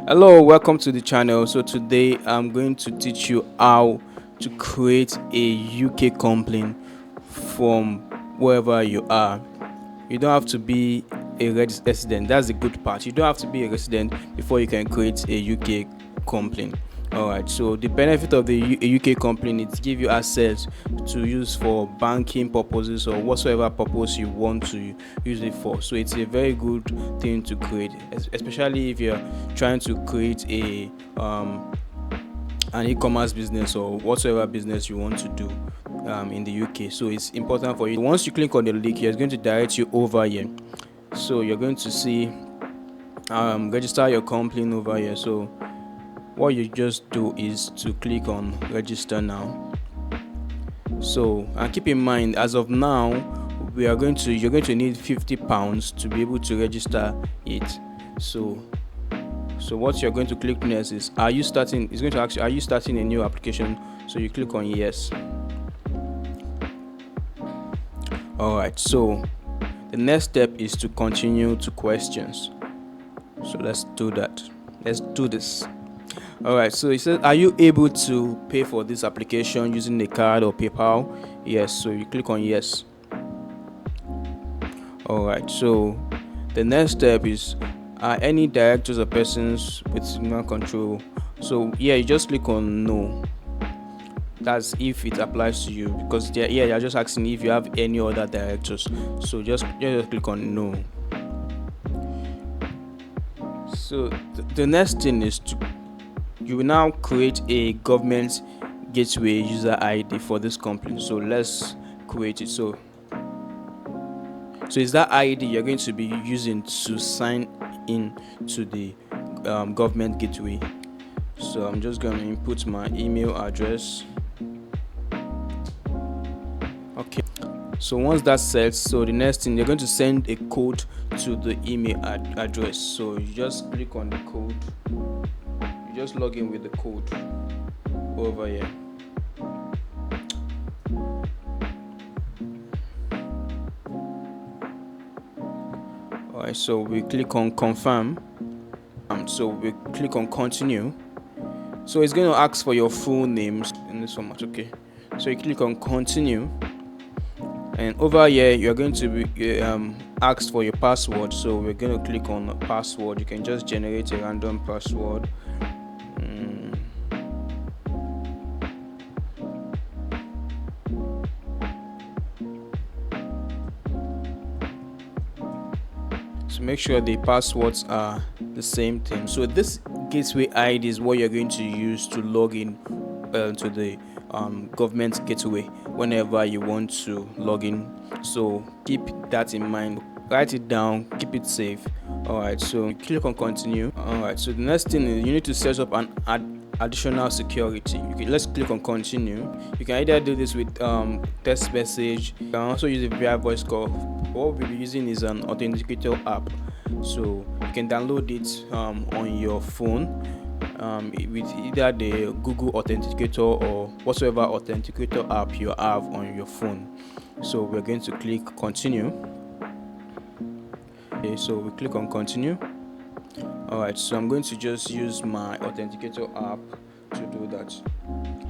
Hello, welcome to the channel. So today I'm going to teach you how to create a UK company from wherever you are. You don't have to be a resident. That's the good part. You don't have to be a resident before you can create a UK company. Alright, so the benefit of the UK company is give you access to use for banking purposes or whatsoever purpose you want to use it for. So it's a very good thing to create, especially if you're trying to create an e-commerce business or whatsoever business you want to do in the UK. So it's important for you. Once you click on the link, it's going to direct you over here. So you're going to see register your company over here. So what you just do is to click on register now. So, and keep in mind, as of now, you're going to need £50 to be able to register it. So what you're going to click next is, are you starting? It's going to ask you, are you starting a new application? So you click on yes. Alright, so the next step is to continue to questions. So let's do that. Let's do this. Alright, so it says, are you able to pay for this application using a card or PayPal? Yes, so you click on yes. Alright, so the next step is, are any directors or persons with signal control? So yeah, you just click on no. That's if it applies to you, because you're just asking if you have any other directors. So just click on no. So the next thing is you will now create a government gateway user ID for this company. So let's create it. So is that ID you're going to be using to sign in to the government gateway. So I'm just going to input my email address. Okay, so once that's set, so the next thing, you're going to send a code to the email address. So you just click on the code, you just log in with the code over here. Alright, so we click on confirm, so we click on continue. So it's going to ask for your full names in this format. Okay, so you click on continue, and over here you're going to be asked for your password. So we're going to click on password. You can just generate a random password. So make sure the passwords are the same thing. So this gateway ID is what you're going to use to log in to the government gateway whenever you want to log in. So keep that in mind, write it down, keep it safe. Alright, so click on continue. Alright, so the next thing is you need to set up an additional security. Let's click on continue. You can either do this with text message. You can also use it via voice call. What we'll be using is an authenticator app. So you can download it on your phone with either the Google Authenticator or whatsoever authenticator app you have on your phone. So we're going to click continue. Okay, so we click on continue. Alright, so I'm going to just use my authenticator app to do that.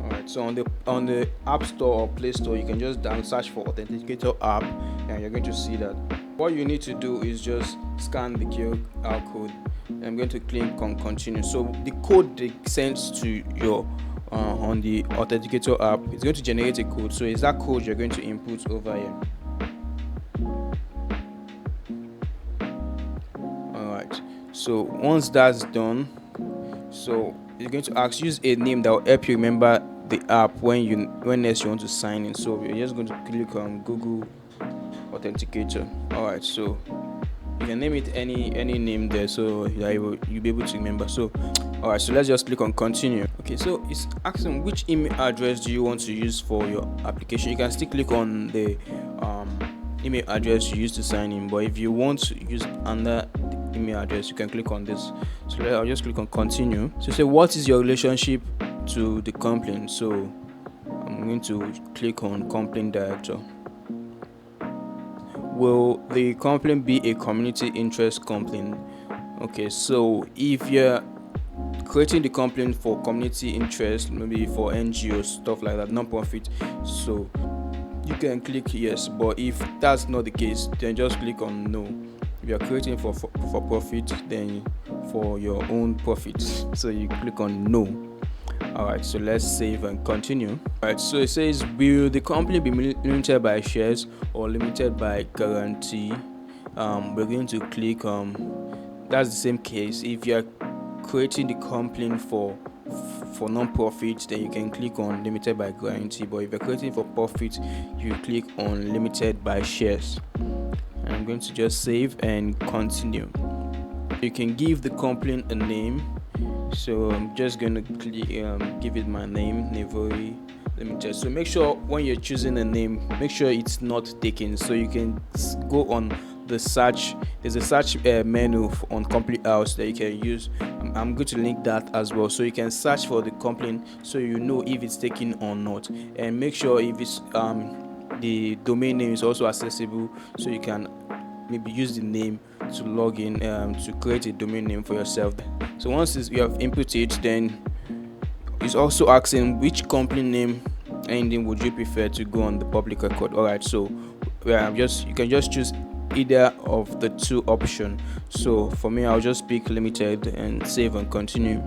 Alright, so on the App Store or Play Store, you can just search for authenticator app, and you're going to see that. What you need to do is just scan the QR code. I'm going to click on continue. So the code they sent to your on the authenticator app is going to generate a code. So it's that code you're going to input over here. Alright, so once that's done, so you're going to use a name that will help you remember the app when next you want to sign in. So we're just going to click on Google Authenticator. Alright, so you can name it any name there, so you'll be able to remember. So alright, so let's just click on continue. Okay, so it's asking which email address do you want to use for your application. You can still click on the email address you used to sign in, but if you want to use another email address, you can click on this. So I'll just click on continue. So say, what is your relationship to the company? So I'm going to click on company director. Will the company be a community interest company? Okay, so if you're creating the company for community interest, maybe for NGOs, stuff like that, non-profit. So you can click yes, but if that's not the case, then just click on no. If you're creating for profit, then for your own profit, so you click on no. Alright, so let's save and continue. Alright, so it says, will the company be limited by shares or limited by guarantee? We're going to click that's the same case. If you're creating the company for non-profit, then you can click on limited by guarantee, but if you're creating for profit, you click on limited by shares. I'm going to just save and continue. You can give the company a name, so I'm just going to click give it my name, Nevori Limited. So make sure when you're choosing a name, make sure it's not taken, so you can go on the search. There's a search menu on Complete House that you can use. I'm going to link that as well, so you can search for the company so you know if it's taken or not, and make sure if it's the domain name is also accessible, so you can maybe use the name to log in to create a domain name for yourself. So once you have input it, then it's also asking which company name ending would you prefer to go on the public record. Alright, so you can just choose either of the two options. So for me, I'll just pick limited and save and continue.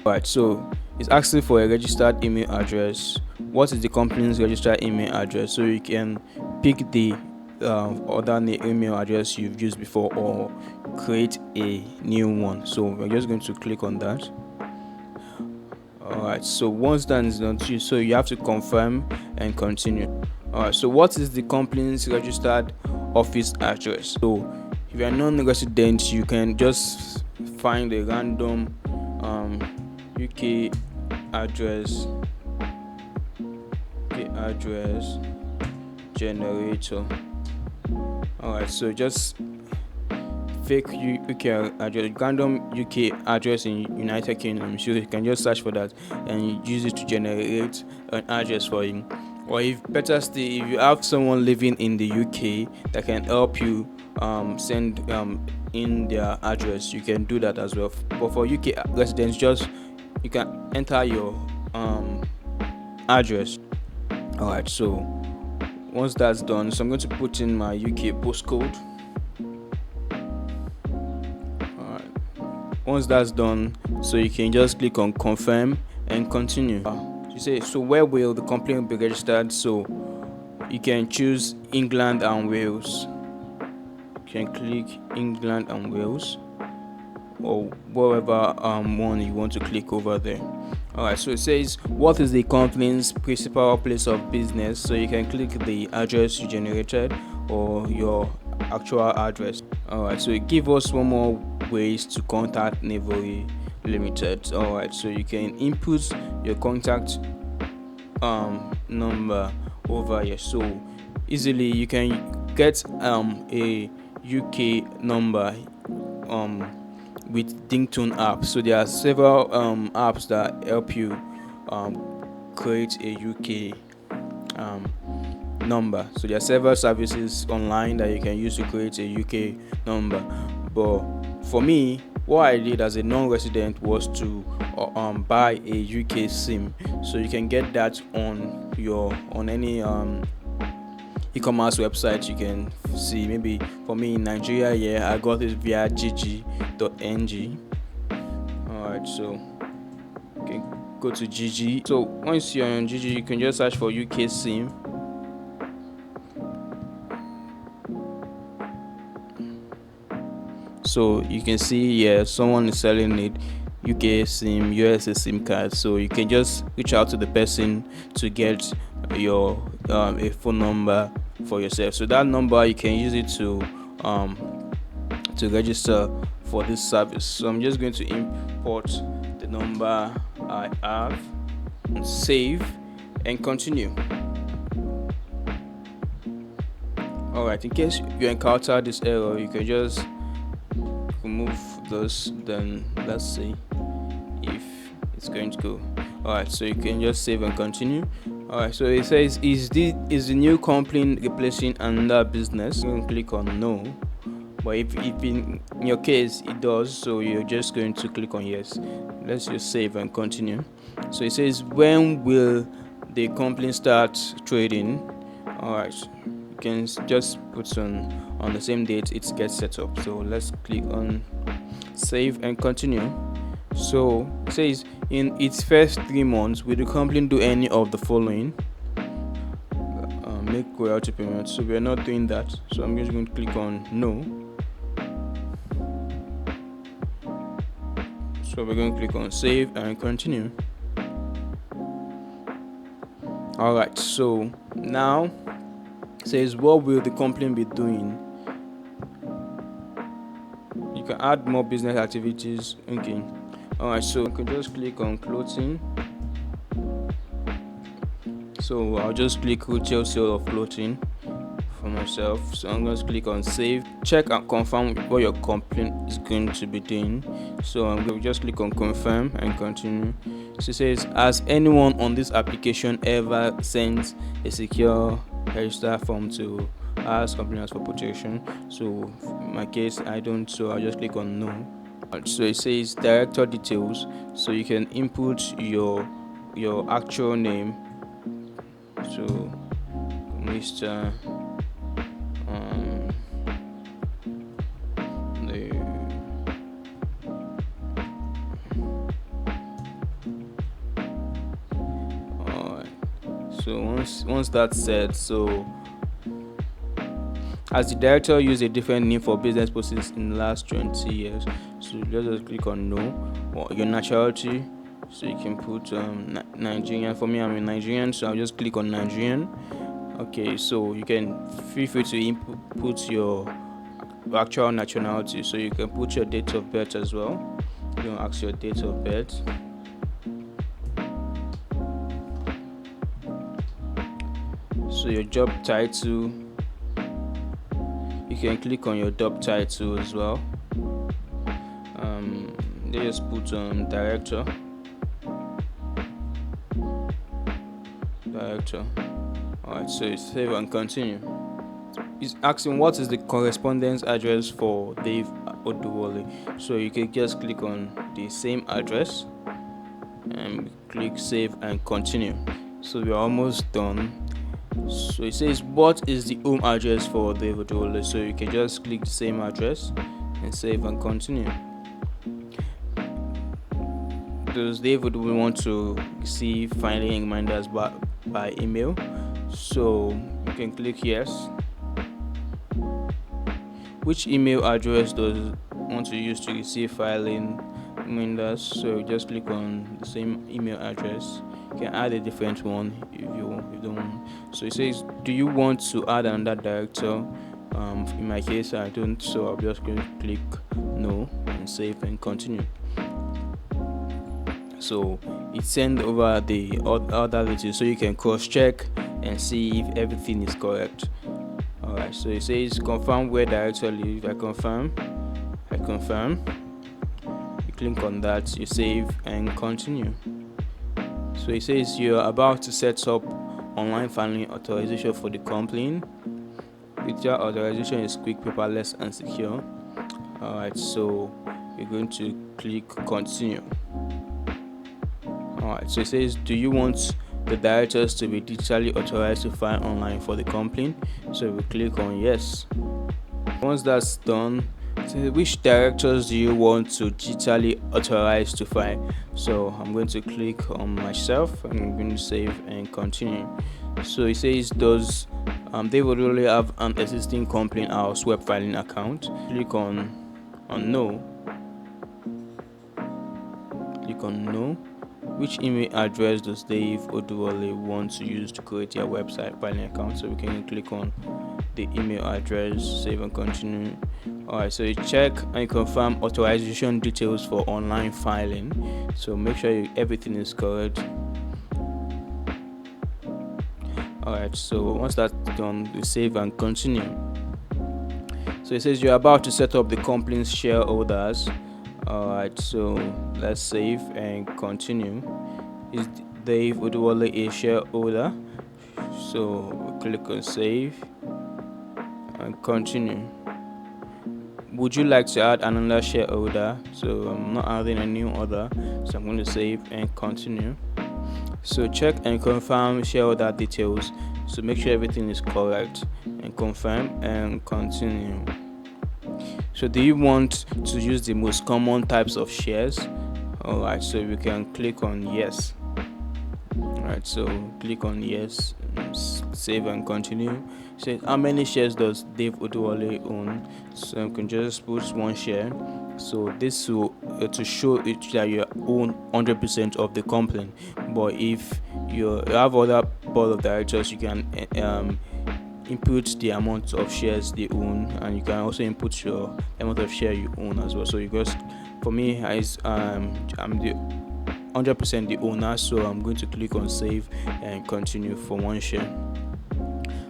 Alright, so it's asking for a registered email address. What is the company's registered email address? So you can pick the other email address you've used before or create a new one. So we're just going to click on that. Alright, so once that is done, so you have to confirm and continue. Alright, so what is the company's registered office address? So if you're non-resident, you can just find a random UK address generator. Alright, so just fake UK address, random UK address in United Kingdom. So you can just search for that and use it to generate an address for you. Or if better still, if you have someone living in the UK that can help you send in their address, you can do that as well. But for UK residents, just you can enter your address. Alright, so once that's done, so I'm going to put in my UK postcode. Alright, once that's done, so you can just click on confirm and continue. You say, so where will the company be registered? So you can choose England and Wales. You can click England and Wales, or wherever one you want to click over there. Alright, so it says, what is the company's principal place of business? So you can click the address you generated or your actual address. Alright, so it gives us one more ways to contact Nevori Limited. Alright, so you can input your contact number over here. So easily you can get a UK number with Dingtone app. So there are several apps that help you create a UK number. So there are several services online that you can use to create a UK number. But for me, what I did as a non-resident was to buy a UK SIM. So you can get that on any e-commerce website. You can see, maybe for me in Nigeria, yeah, I got it via gg.ng. Alright, so you can go to gg. So once you're on gg, you can just search for UK SIM. So you can see, yeah, someone is selling it, UK SIM, USA SIM card. So you can just reach out to the person to get your a phone number for yourself. So that number, you can use it to register for this service. So I'm just going to import the number I have, and save and continue. Alright, in case you encounter this error, you can just remove this, then let's see if it's going to go. Alright, so you can just save and continue. Alright, so it says, is the new company replacing another business? You can click on no, but if in your case it does, so you're just going to click on yes. Let's just save and continue. So it says, when will the company start trading? All right, you can just put on the same date it gets set up. So let's click on save and continue. So it says, in its first 3 months, will the company do any of the following? Make royalty payments. So we're not doing that, so I'm just going to click on no. So we're going to click on save and continue. Alright, so now it says, what will the company be doing? You can add more business activities. Okay. Alright, so you can just click on clothing. So I'll just click retail sale of clothing for myself. So I'm going to click on save. Check and confirm what your company is going to be doing. So I'm going to just click on confirm and continue. So it says, has anyone on this application ever sent a secure register form to ask companies for protection? So in my case I don't, so I'll just click on no. So it says director details, so you can input your actual name. So Mr. So once that's said, so as the director used a different name for business purposes in the last 20 years, so just click on no. Or your nationality, so you can put Nigerian. For me, I'm a Nigerian, so I'll just click on Nigerian. Okay, so you can feel free to input your actual nationality, so you can put your date of birth as well. You can ask your date of birth. So your job title, you can click on your job title as well. They just put director. Alright, so it's save and continue. It's asking what is the correspondence address for Dave Oduwole. So you can just click on the same address and click save and continue. So we're almost done. So it says, what is the home address for Dave Oduwole? So you can just click the same address and save and continue. Does Dave Oduwole want to receive filing reminders by email? So you can click yes. Which email address does it want to use to receive filing reminders? So just click on the same email address. You can add a different one if you don't want. So it says, do you want to add another director? In my case I don't, so I'm just going to click no and save and continue. So it sends over the other details, so you can cross check and see if everything is correct. Alright, so it says confirm where director live. I confirm. You click on that, you save and continue. So it says you're about to set up online filing authorization for the company. Your authorization is quick, paperless and secure. Alright, so you're going to click continue. Alright, so it says, do you want the directors to be digitally authorized to file online for the company? So we click on yes. Once that's done, so which directors do you want to digitally authorize to file? So I'm going to click on myself and I'm going to save and continue. So it says, does they would really have an existing company house web filing account? Click on no. Click on no. Which email address does Dave Oduwole want to use to create your website filing account? So we can click on the email address, save and continue. Alright, so you check and confirm authorization details for online filing. So make sure everything is correct. Alright, so once that's done, we save and continue. So it says you're about to set up the company's shareholders. Alright, so let's save and continue. Is Dave Oduwole a shareholder? So click on save and continue. would you like to add another shareholder? So I'm not adding a new order, so I'm going to save and continue. So check and confirm shareholder details, so make sure everything is correct, and confirm and continue. So do you want to use the most common types of shares? Alright, so we can click on yes. Alright, so click on yes, save and continue. So how many shares does Dave Oduwole own? So you can just put one share. So this will to show it that you own 100% of the company. But if you have other board of directors, you can input the amount of shares they own, and you can also input your amount of share you own as well. So you just, for me, I'm the 100% the owner, so I'm going to click on save and continue for one share.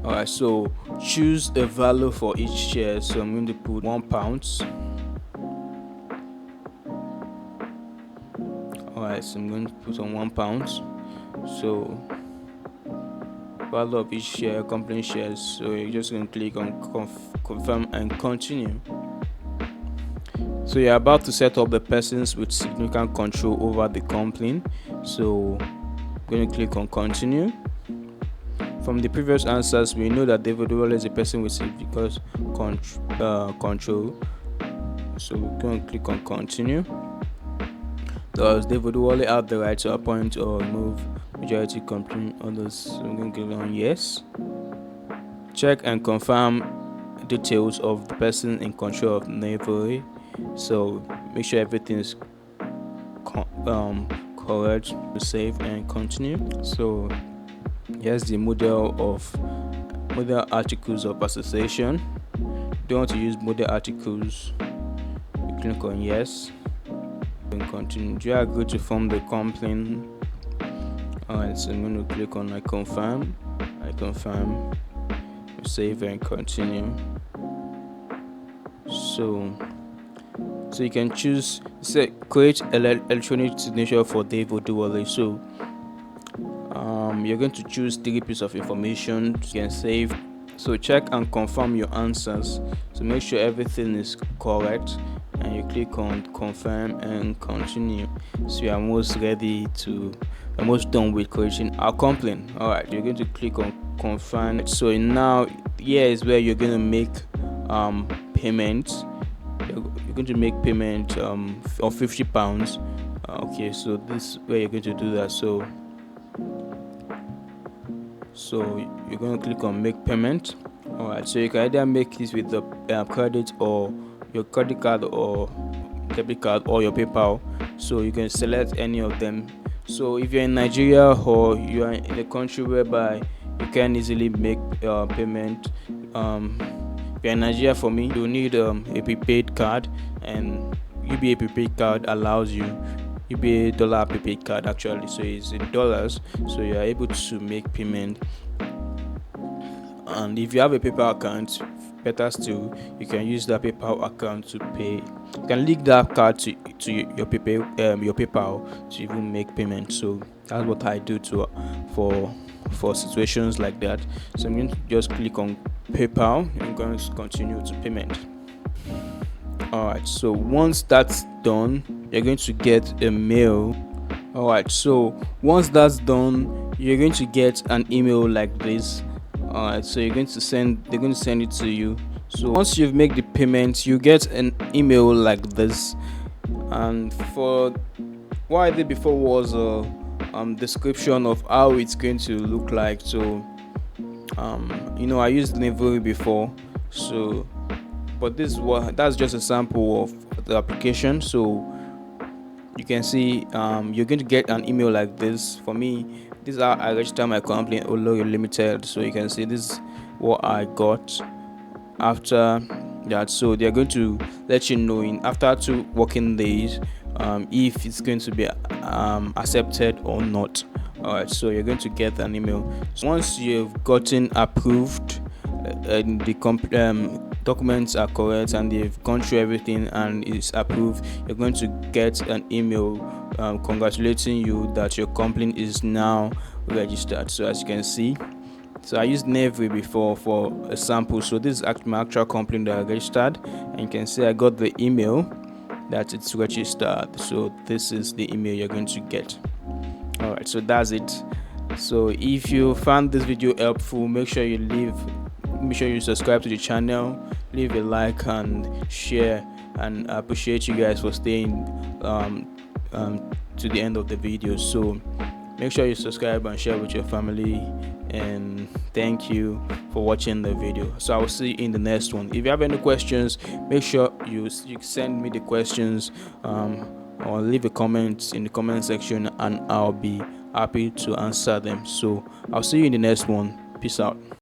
Alright, so choose a value for each share. So I'm going to put £1. Alright, so I'm going to put on £1. So value of each share, company shares. So you're just going to click on confirm and continue. So you're about to set up the persons with significant control over the company. So I'm going to click on continue. From the previous answers, we know that David Oduwole is a person with significant control. So we're going to click on continue. Does David Oduwole have the right to appoint or remove majority company others? So we're going to click on yes. Check and confirm details of the person in control of Navery. So make sure everything is correct. Save and continue. So here's the model articles of association. Don't want to use model articles, you click on yes and continue. Do you agree to form the company? Alright, so I'm going to click on I confirm, save and continue. So you can choose, say, create electronic signature for Dave Oduwole. So you're going to choose 3 pieces of information. You can save. So check and confirm your answers. So make sure everything is correct, and you click on confirm and continue. So you are almost done with creating our company. Alright, you're going to click on confirm. So now here is where you're going to make payment. You're going to make payment of £50. Okay, so this is where you're going to do that. So you're going to click on make payment. Alright, so you can either make this with the credit or your credit card or debit card or your PayPal. So you can select any of them. So if you're in Nigeria or you are in a country whereby you can easily make payment, if you're in Nigeria, for me, you need a prepaid card, and UBA prepaid card allows you UBA dollar prepaid card actually, so it's in dollars, so you are able to make payment. And if you have a PayPal account, better still, you can use that PayPal account to pay. You can link that card to your PayPal to even make payment. So that's what I do for situations like that. So I'm going to just click on PayPal and going to continue to payment. Alright, so once that's done, you're going to get a mail. Alright, so once that's done, you're going to get an email like this. Alright, so they're going to send it to you. So once you've made the payment, you get an email like this. And for what I did before was a description of how it's going to look like. So I used Navery before, so but that's just a sample of the application. So you can see you're going to get an email like this. For me, this is how I register my company, Olori Limited. So you can see this is what I got after that. So they're going to let you know after 2 working days if it's going to be accepted or not. Alright, so you're going to get an email. So once you've gotten approved and the documents are correct and they've gone through everything and it's approved, you're going to get an email congratulating you that your company is now registered. So as you can see, So I used Navy before for a sample. So this is my actual company that I registered, and you can see I got the email that it's registered. So this is the email you're going to get. All right, so that's it. So if you found this video helpful, make sure you subscribe to the channel, leave a like and share, and I appreciate you guys for staying to the end of the video. So make sure you subscribe and share with your family, and thank you for watching the video. So I will see you in the next one. If you have any questions, make sure you send me the questions or leave a comment in the comment section, and I'll be happy to answer them. So I'll see you in the next one. Peace out.